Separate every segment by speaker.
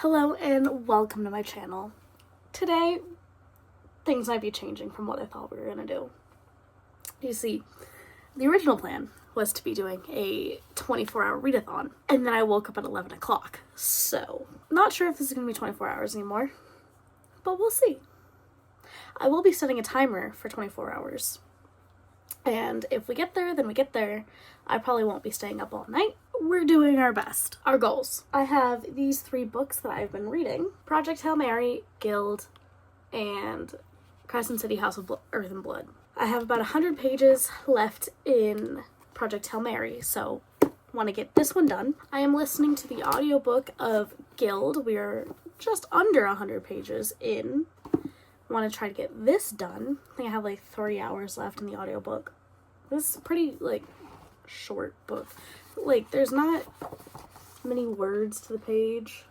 Speaker 1: Hello and welcome to my channel. Today, things might be changing from what I thought we were going to do. You see, the original plan was to be doing a 24-hour read-a-thon, and then I woke up at 11 o'clock. So, not sure if this is going to be 24 hours anymore, but we'll see. I will be setting a timer for 24 hours. And if we get there, then we get there. I probably won't be staying up all night. We're doing our best. Our goals. I have these 3 books that I've been reading. Project Hail Mary, Guild, and Crescent City House of Earth and Blood. I have about 100 pages left in Project Hail Mary, so want to get this one done. I am listening to the audiobook of Guild. We are just under 100 pages in. Want to try to get this done. I think I have like 3 hours left in the audiobook. This is a pretty short book. There's not many words to the page.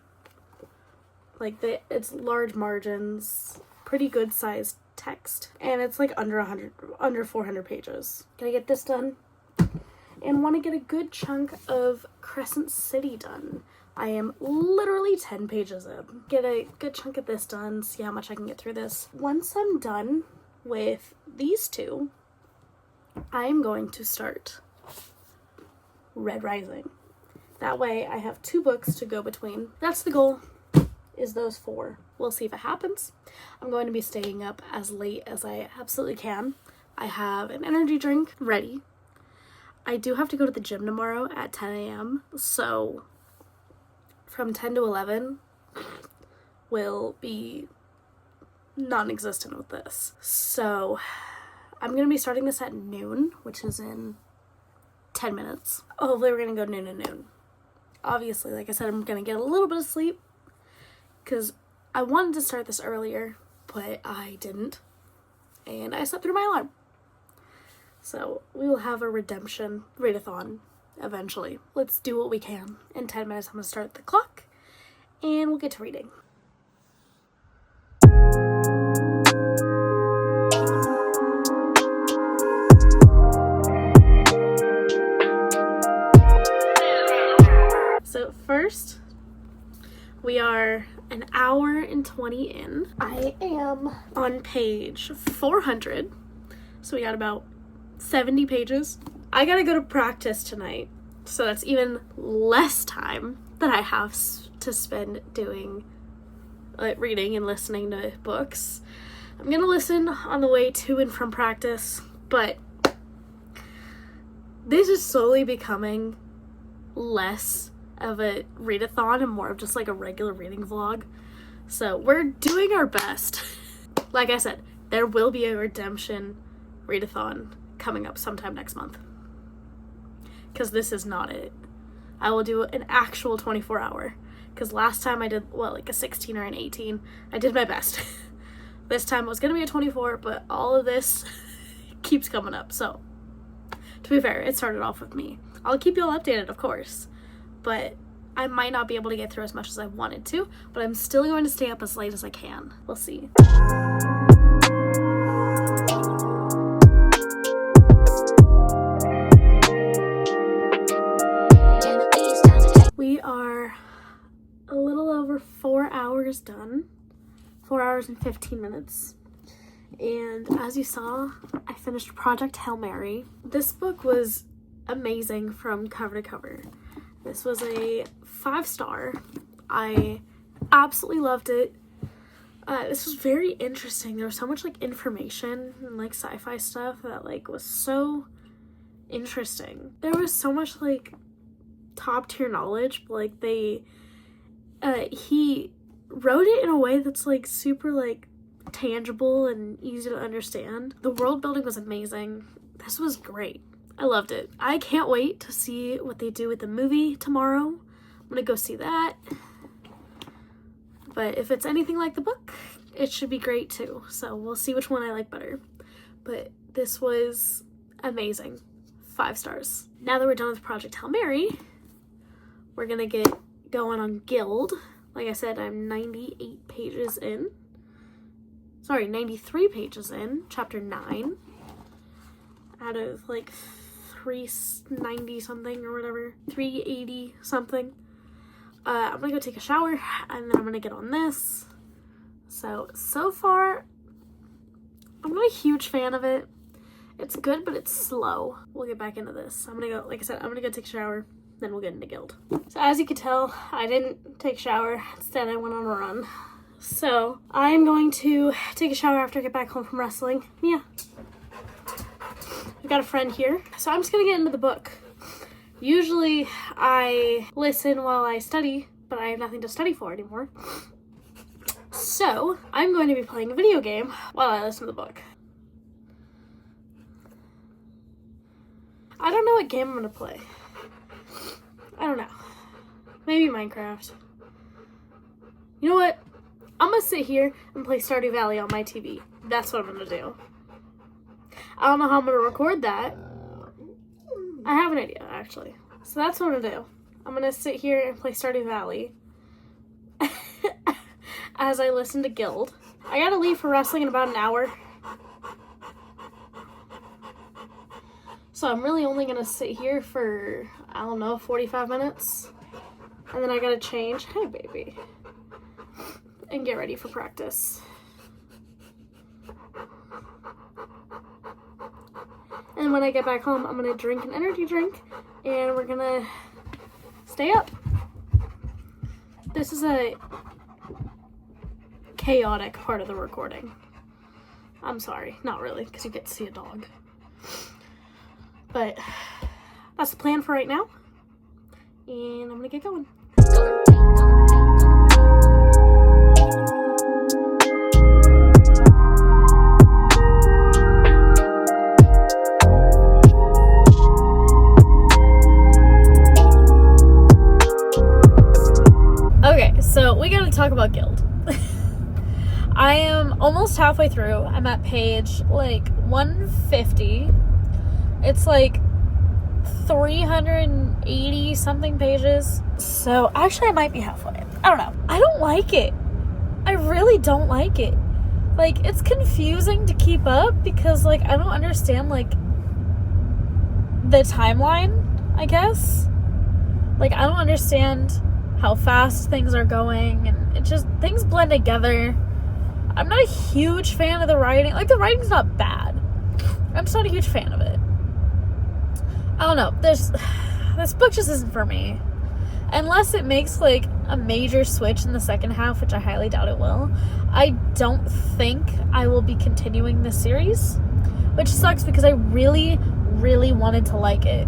Speaker 1: It's large margins, pretty good sized text, and it's under 400 pages. Gonna get this done, and want to get a good chunk of Crescent City done. I am literally 10 pages in. Get a good chunk of this done, see how much I can get through this. Once I'm done with these 2, I am going to start Red Rising. That way I have 2 books to go between. That's the goal, is those 4. We'll see if it happens. I'm going to be staying up as late as I absolutely can. I have an energy drink ready. I do have to go to the gym tomorrow at 10 a.m. So from 10 to 11 will be non-existent with this. So I'm going to be starting this at noon, which is in 10 minutes. Hopefully we're going to go noon to noon. Obviously, like I said, I'm going to get a little bit of sleep because I wanted to start this earlier, but I didn't. And I slept through my alarm. So we will have a redemption read-a-thon eventually. Let's do what we can. In 10 minutes, I'm going to start the clock and we'll get to reading. So first, we are an hour and 20 in. I am on page 400, so we got about 70 pages. I gotta go to practice tonight, so that's even less time that I have to spend doing reading and listening to books. I'm gonna listen on the way to and from practice, but this is slowly becoming less of a read-a-thon and more of just a regular reading vlog. So we're doing our best. Like I said, there will be a redemption read-a-thon coming up sometime next month. Because this is not it. I will do an actual 24-hour. Because last time I did, a 16 or an 18. I did my best. This time it was going to be a 24, but all of this keeps coming up. So, to be fair, it started off with me. I'll keep you all updated, of course. But I might not be able to get through as much as I wanted to, but I'm still going to stay up as late as I can. We'll see. We are a little over 4 hours done. 4 hours and 15 minutes. And as you saw, I finished Project Hail Mary. This book was amazing from cover to cover. This was a 5-star. I absolutely loved it. This was very interesting. There was so much information and sci-fi stuff that was so interesting. There was so much top tier knowledge, but he wrote it in a way that's super tangible and easy to understand. The world building was amazing. This was great. I loved it. I can't wait to see what they do with the movie tomorrow. I'm gonna go see that. But if it's anything like the book, it should be great too. So we'll see which one I like better. But this was amazing. 5 stars. Now that we're done with Project Hail Mary, we're gonna get going on Guild. Like I said, I'm 98 pages in. Sorry, 93 pages in, chapter 9. Out of 390 something or whatever, 380 something. I'm gonna go take a shower, and then I'm gonna get on this. So far, I'm not a huge fan of it. It's good, but it's slow. We'll get back into this. I'm gonna go, like I said, I'm gonna go take a shower, then we'll get into Guild. So as you can tell, I didn't take a shower. Instead, I went on a run. So I'm going to take a shower after I get back home from wrestling. Yeah. I've got a friend here. So I'm just gonna get into the book. Usually I listen while I study, but I have nothing to study for anymore. So I'm going to be playing a video game while I listen to the book. I don't know what game I'm gonna play. I don't know. Maybe Minecraft. You know what? I'm gonna sit here and play Stardew Valley on my TV. That's what I'm gonna do. I don't know how I'm gonna record that. I have an idea, actually. So that's what I'm gonna do. I'm gonna sit here and play Stardew Valley as I listen to Guild. I gotta leave for wrestling in about an hour. So I'm really only gonna sit here for, I don't know, 45 minutes. And then I gotta change, hey baby, and get ready for practice. And when I get back home, I'm gonna drink an energy drink and we're gonna stay up. This is a chaotic part of the recording. I'm sorry, not really, because you get to see a dog. But that's the plan for right now. And I'm gonna get going. Okay, so we gotta talk about Guild. I am almost halfway through. I'm at page like 150. It's like 380 something pages. So actually I might be halfway. I don't know. I don't like it. I really don't like it. Like, it's confusing to keep up because like I don't understand like the timeline, I guess. Like, I don't understand how fast things are going, and it just, things blend together. I'm not a huge fan of the writing. Like, the writing's not bad. I'm just not a huge fan of it. I don't know. This book just isn't for me. Unless it makes like a major switch in the second half, which I highly doubt it will. I don't think I will be continuing this series, which sucks because I really, really wanted to like it.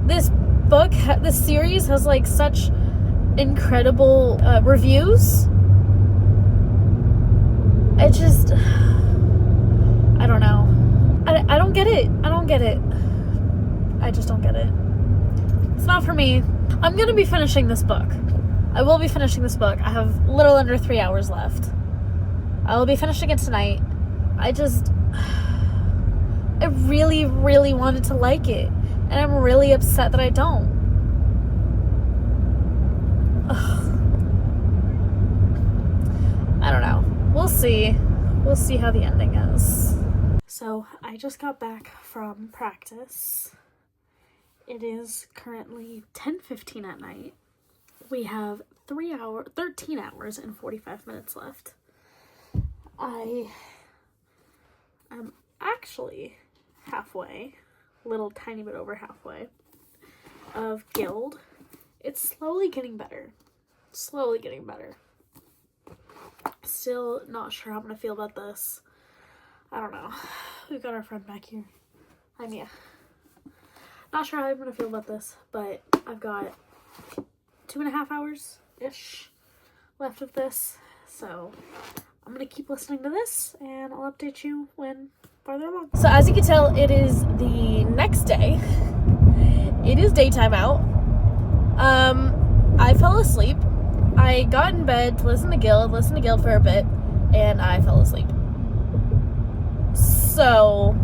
Speaker 1: This series has like such incredible reviews. It just, I don't know. I don't get it. I don't get it. I just don't get it. It's not for me. I'm going to be finishing this book. I will be finishing this book. I have a little under 3 hours left. I will be finishing it tonight. I really, really wanted to like it. And I'm really upset that I don't. Ugh. I don't know. We'll see. We'll see how the ending is. So, I just got back from practice. It is currently 10:15 at night. We have 13 hours and 45 minutes left. I am actually halfway, little tiny bit over halfway, of Guild. It's slowly getting better. Slowly getting better. Still not sure how I'm going to feel about this. I don't know. We've got our friend back here. Hi, Mia. Not sure how I'm going to feel about this, but I've got 2.5 hours-ish left of this. So I'm going to keep listening to this, and I'll update you when farther along. So as you can tell, it is the next day. It is daytime out. I fell asleep. I got in bed to listen to Guild for a bit, and I fell asleep. So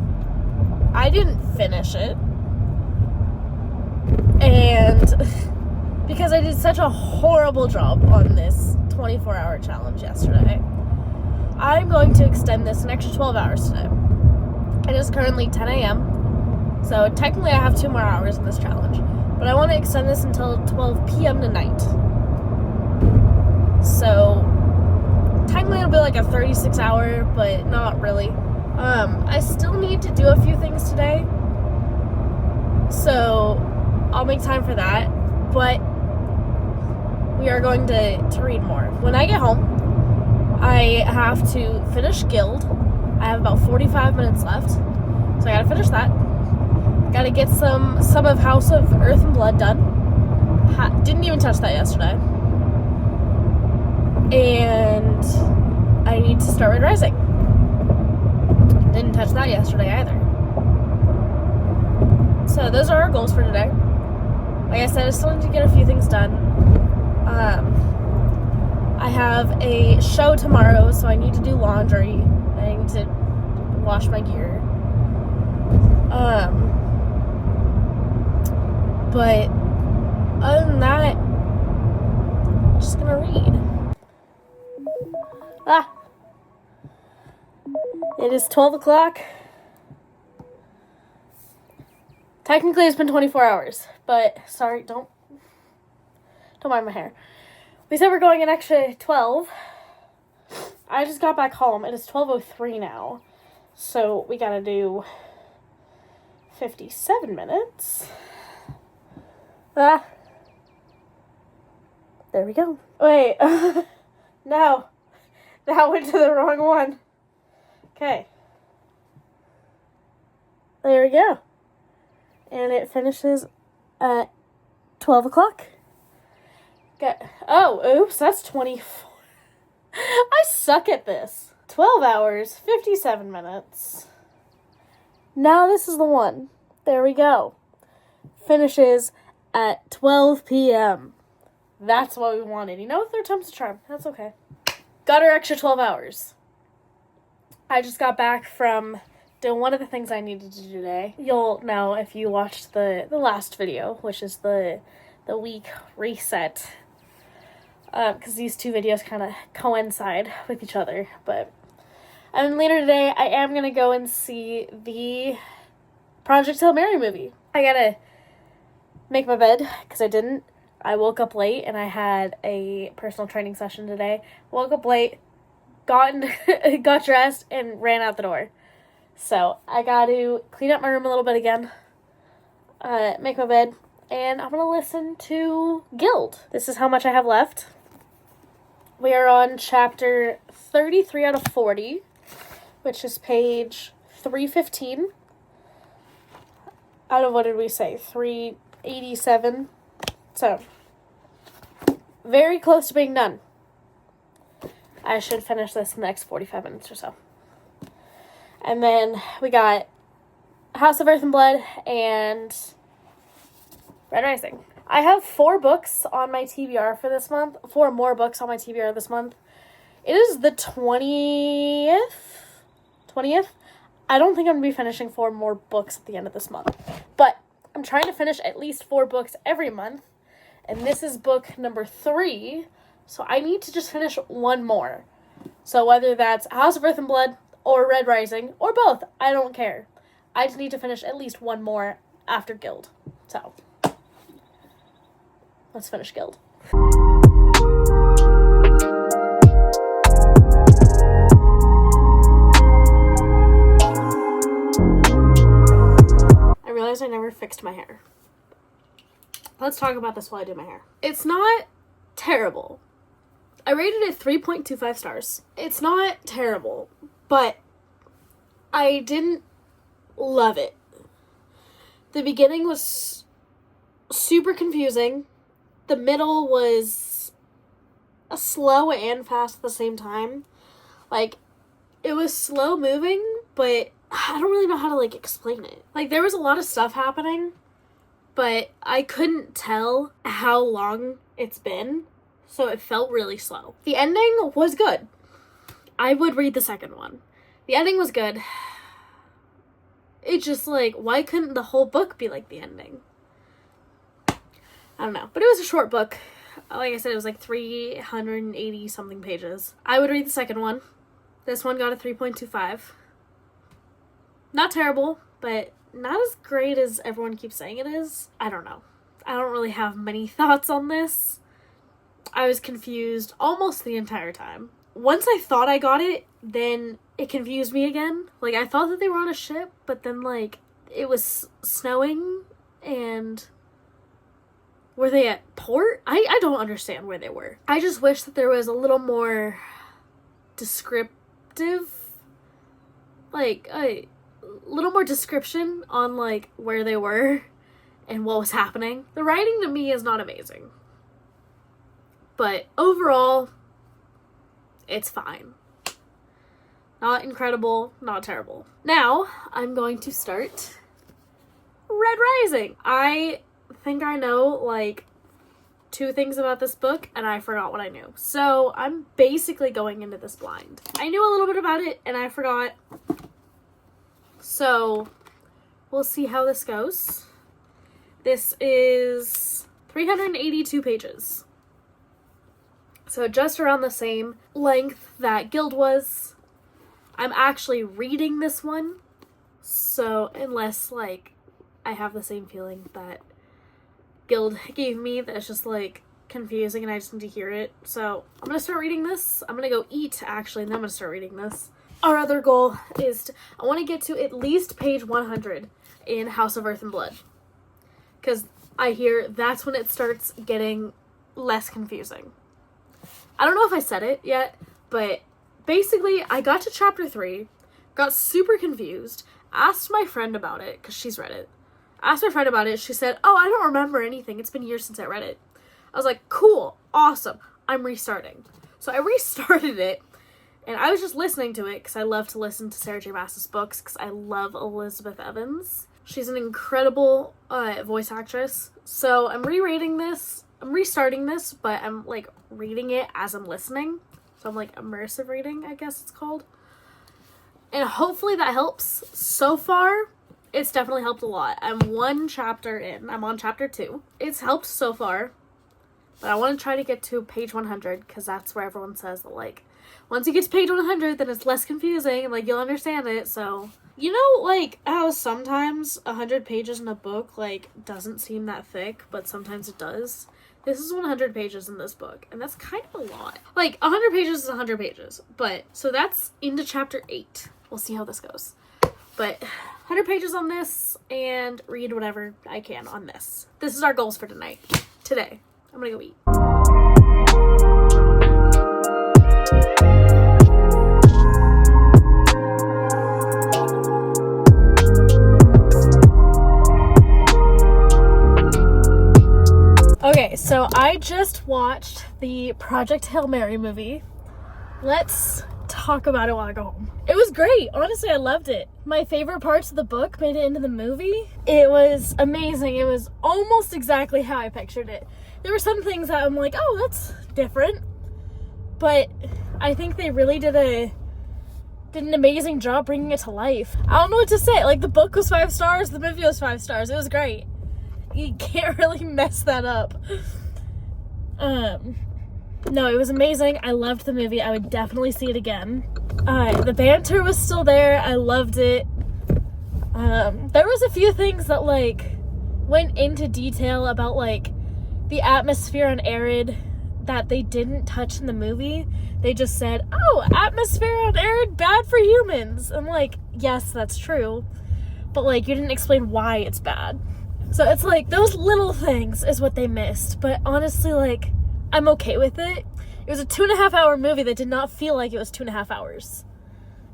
Speaker 1: I didn't finish it. And because I did such a horrible job on this 24-hour challenge yesterday, I'm going to extend this an extra 12 hours today. It is currently 10 a.m. So technically I have 2 more hours in this challenge. But I want to extend this until 12 p.m. tonight. like a 36-hour, but not really. I still need to do a few things today, so I'll make time for that, but we are going to read more. When I get home, I have to finish Guild. I have about 45 minutes left, so I gotta finish that. Gotta get some of House of Earth and Blood done. Didn't even touch that yesterday. And I need to start Red Rising. Didn't touch that yesterday either. So those are our goals for today. Like I said, I still need to get a few things done. I have a show tomorrow, so I need to do laundry. I need to wash my gear. But other than that, I'm just gonna read. It is 12 o'clock. Technically, it's been 24 hours, but sorry, don't mind my hair. We said we're going an extra 12. I just got back home. It is 12:03 now, so we gotta do 57 minutes. There we go. Wait, no, that went to the wrong one. Okay. There we go. And it finishes at 12 o'clock. Oh, oops, that's 24. I suck at this. 12 hours, 57 minutes. Now this is the one. There we go. Finishes at 12 p.m. That's what we wanted. You know, third time's a charm. That's okay. Got our extra 12 hours. I just got back from doing one of the things I needed to do today. You'll know if you watched the last video, which is the week reset. Because these two videos kind of coincide with each other. But and then later today, I am going to go and see the Project Hail Mary movie. I gotta make my bed, because I didn't. I woke up late, and I had a personal training session today. Woke up late, got dressed, and ran out the door. So, I got to clean up my room a little bit again, make my bed, and I'm going to listen to Guild. This is how much I have left. We are on chapter 33 out of 40, which is page 315. Out of, what did we say, 387. So, very close to being done. I should finish this in the next 45 minutes or so. And then we got House of Earth and Blood and Red Rising. I have 4 books on my TBR for this month. 4 more books on my TBR this month. It is the 20th? I don't think I'm going to be finishing 4 more books at the end of this month. But I'm trying to finish at least 4 books every month. And this is book number 3. So I need to just finish 1 more. So whether that's House of Earth and Blood or Red Rising or both, I don't care. I just need to finish at least 1 more after Guild. So let's finish Guild. I realized I never fixed my hair. Let's talk about this while I do my hair. It's not terrible. I rated it 3.25 stars. It's not terrible, but I didn't love it. The beginning was super confusing. The middle was slow and fast at the same time. Like, it was slow moving, but I don't really know how to, explain it. There was a lot of stuff happening, but I couldn't tell how long it's been, so it felt really slow. The ending was good. I would read the second one. The ending was good. It's just, why couldn't the whole book be like the ending? I don't know. But it was a short book. Like I said, it was 380 something pages. I would read the second one. This one got a 3.25. Not terrible, but not as great as everyone keeps saying it is. I don't know. I don't really have many thoughts on this. I was confused almost the entire time. once I thought I got it, then it confused me again. Like, I thought that they were on a ship, but then, like, it was snowing, and were they at port? I don't understand where they were. I just wish that there was a little more descriptive, like, a little more description on, like, where they were and what was happening. The writing to me is not amazing. But overall, it's fine. Not incredible, not terrible. Now, I'm going to start Red Rising. I think I know, like, 2 things about this book, and I forgot what I knew. So, I'm basically going into this blind. I knew a little bit about it, and I forgot. So, we'll see how this goes. This is 382 pages. So, just around the same length that Guild was. I'm actually reading this one. So, unless, like, I have the same feeling that Guild gave me, that's just, like, confusing and I just need to hear it. So, I'm gonna start reading this. I'm gonna go eat, actually, and then I'm gonna start reading this. Our other goal is I want to get to at least page 100 in House of Earth and Blood. Because I hear that's when it starts getting less confusing. I don't know if I said it yet, but basically I got to chapter 3, got super confused, asked my friend about it, because she's read it. Asked my friend about it, she said, oh, I don't remember anything, it's been years since I read it. I was like, cool, awesome, I'm restarting. So I restarted it, and I was just listening to it, because I love to listen to Sarah J. Maas's books, because I love Elizabeth Evans. She's an incredible voice actress. So I'm rereading this, I'm restarting this, but I'm, like, reading it as I'm listening. So I'm, like, immersive reading, I guess it's called. And hopefully that helps. So far, it's definitely helped a lot. I'm 1 chapter in. I'm on chapter 2. It's helped so far. But I want to try to get to page 100, because that's where everyone says that, like, once you get to page 100, then it's less confusing, and, like, you'll understand it, so. You know, like, how sometimes 100 pages in a book, like, doesn't seem that thick, but sometimes it does? This is 100 pages in this book, and that's kind of a lot. Like, 100 pages is 100 pages, but, so that's into chapter 8. We'll see how this goes. But, 100 pages on this, and read whatever I can on this. This is our goals for tonight. Today. I'm gonna go eat. Okay, so I just watched the Project Hail Mary movie. Let's talk about it while I go home. It was great. Honestly, I loved it. My favorite parts of the book made it into the movie. It was amazing. It was almost exactly how I pictured it. There were some things that I'm like, oh, that's different. But I think they really did an amazing job bringing it to life. I don't know what to say. Like, the book was 5 stars, the movie was 5 stars. It was great. You can't really mess that up. No, it was amazing. I loved the movie. I would definitely see it again. The banter was still there. I loved it. There was a few things that, like, went into detail about, like, the atmosphere on Arid that they didn't touch in the movie. They just said, oh, atmosphere on Arid, bad for humans. I'm like, yes, that's true. But, like, you didn't explain why it's bad. So it's like, those little things is what they missed. But honestly, like, I'm okay with it. It was a 2.5 hour movie that did not feel like it was 2.5 hours.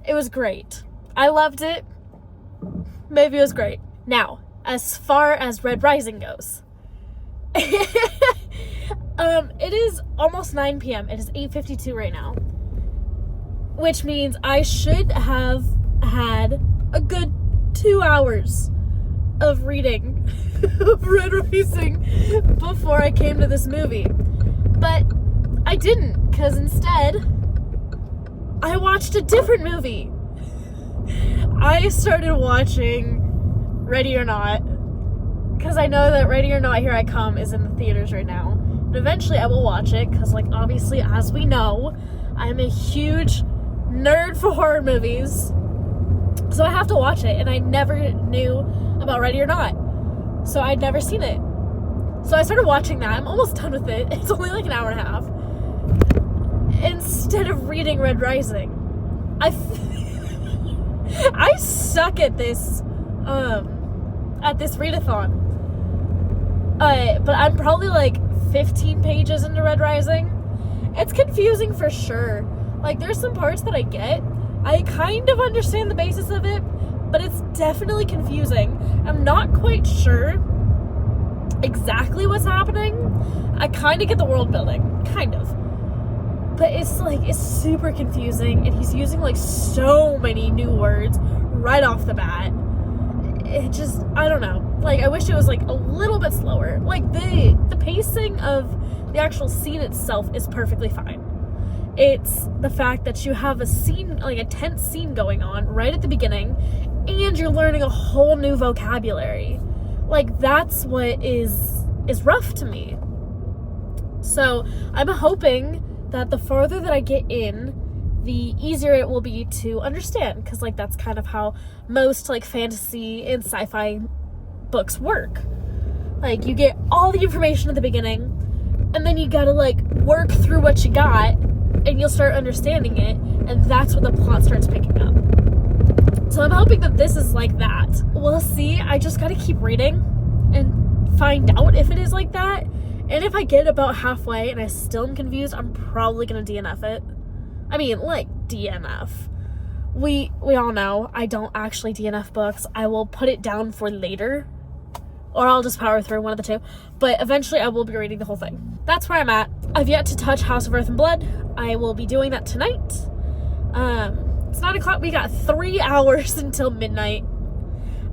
Speaker 1: It was great. I loved it. Maybe it was great. Now, as far as Red Rising goes. It is almost 9 p.m. It is 8:52 right now. Which means I should have had a good 2 hours of reading of Red Rising before I came to this movie. But I didn't, because instead I watched a different movie. I started watching Ready or Not, because I know that Ready or Not Here I Come is in the theaters right now. And eventually I will watch it, because, like, obviously, as we know, I'm a huge nerd for horror movies. So I have to watch it, and I never knew about Ready or Not. So I'd never seen it. So I started watching that. I'm almost done with it. It's only like an hour and a half. Instead instead of reading Red Rising. I suck at this read-a-thon. But I'm probably like 15 pages into Red Rising. It's confusing for sure. Like, there's some parts that I get. I kind of understand the basis of it, but it's definitely confusing. I'm not quite sure exactly what's happening. I kind of get the world building. Kind of. But it's super confusing, and he's using like so many new words right off the bat. It just, I don't know. Like, I wish it was like a little bit slower. Like, the pacing of the actual scene itself is perfectly fine. It's the fact that you have a scene, like a tense scene going on right at the beginning, and you're learning a whole new vocabulary. Like, that's what is rough to me. So I'm hoping that the farther that I get in, the easier it will be to understand, because like that's kind of how most like fantasy and sci-fi books work. Like, you get all the information at the beginning, and then you gotta like work through what you got, and you'll start understanding it, and that's when the plot starts picking up. So I'm hoping that this is like that. We'll see. I just gotta keep reading and find out if it is like that. And if I get about halfway and I still am confused, I'm probably gonna DNF it. I mean, like, DNF. We all know I don't actually DNF books. I will put it down for later, or I'll just power through, one of the two. But eventually I will be reading the whole thing. That's where I'm at. I've yet to touch House of Earth and Blood. I will be doing that tonight. It's 9 o'clock. We got 3 hours until midnight.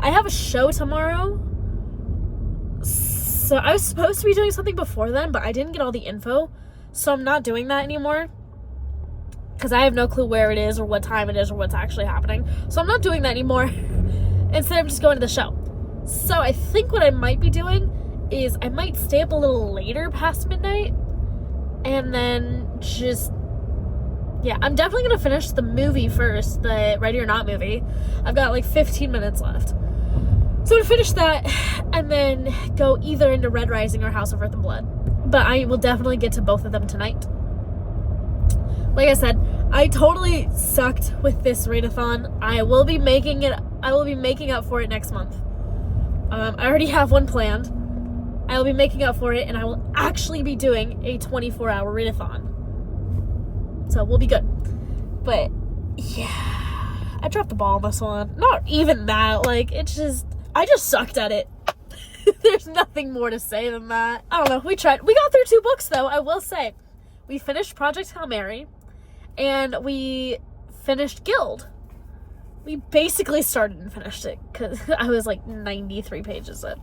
Speaker 1: I have a show tomorrow. So I was supposed to be doing something before then, but I didn't get all the info. So I'm not doing that anymore, because I have no clue where it is or what time it is or what's actually happening. So I'm not doing that anymore. Instead, I'm just going to the show. So I think what I might be doing is I might stay up a little later past midnight, and then just, yeah, I'm definitely going to finish the movie first, the Ready or Not movie. I've got like 15 minutes left. So I'm going to finish that, and then go either into Red Rising or House of Earth and Blood. But I will definitely get to both of them tonight. Like I said, I totally sucked with this read-a-thon. I will be making up for it next month. I already have one planned. I will be making up for it, and I will actually be doing a 24-hour read-a-thon. So we'll be good. But yeah, I dropped the ball on this one. Not even that. Like, I just sucked at it. There's nothing more to say than that. I don't know. We tried. We got through 2 books, though, I will say. We finished Project Hail Mary, and we finished Guild. We basically started and finished it, because I was like 93 pages in.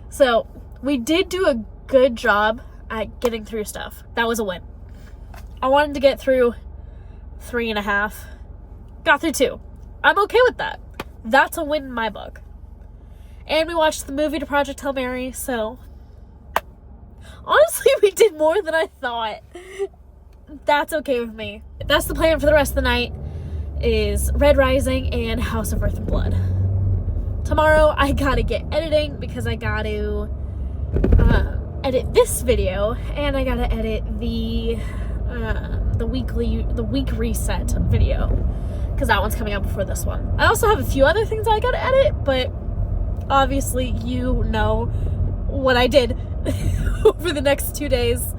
Speaker 1: So we did do a good job at getting through stuff. That was a win. I wanted to get through 3.5. Got through 2. I'm okay with that. That's a win in my book. And we watched the movie to Project Hail Mary, so honestly, we did more than I thought. That's okay with me. That's the plan for the rest of the night, is Red Rising and House of Earth and Blood. Tomorrow, I gotta get editing, because I gotta edit this video, and I gotta edit the week reset video, because that one's coming out before this one. I also have a few other things I gotta edit, but obviously you know what I did over the next 2 days,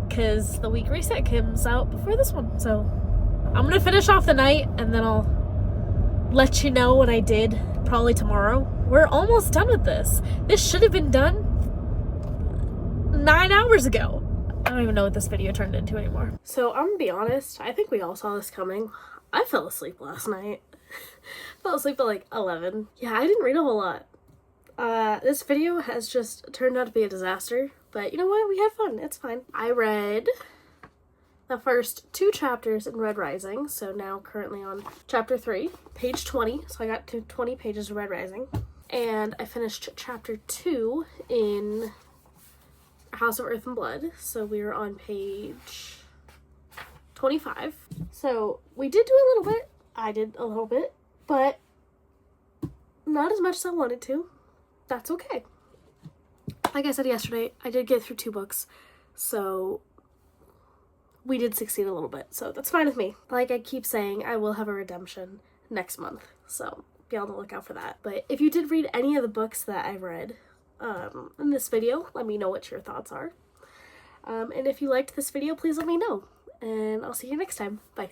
Speaker 1: because the week reset comes out before this one. So I'm gonna finish off the night, and then I'll let you know what I did probably tomorrow. We're almost done with this. This should have been done 9 hours ago. I don't even know what this video turned into anymore. So I'm gonna be honest, I think we all saw this coming. I fell asleep last night. Fell asleep at like 11. Yeah, I didn't read a whole lot. This video has just turned out to be a disaster, but you know what? We had fun. It's fine. I read the first 2 chapters in Red Rising, so now currently on chapter 3, page 20. So I got to 20 pages of Red Rising. And I finished chapter 2 in House of Earth and Blood, so we were on page 25. So we did do a little bit. I did a little bit, but not as much as I wanted to. That's okay. Like I said yesterday, I did get through 2 books, so we did succeed a little bit, so that's fine with me. Like I keep saying, I will have a redemption next month, so be on the lookout for that. But if you did read any of the books that I read in this video, let me know what your thoughts are. And if you liked this video, please let me know. And I'll see you next time. Bye.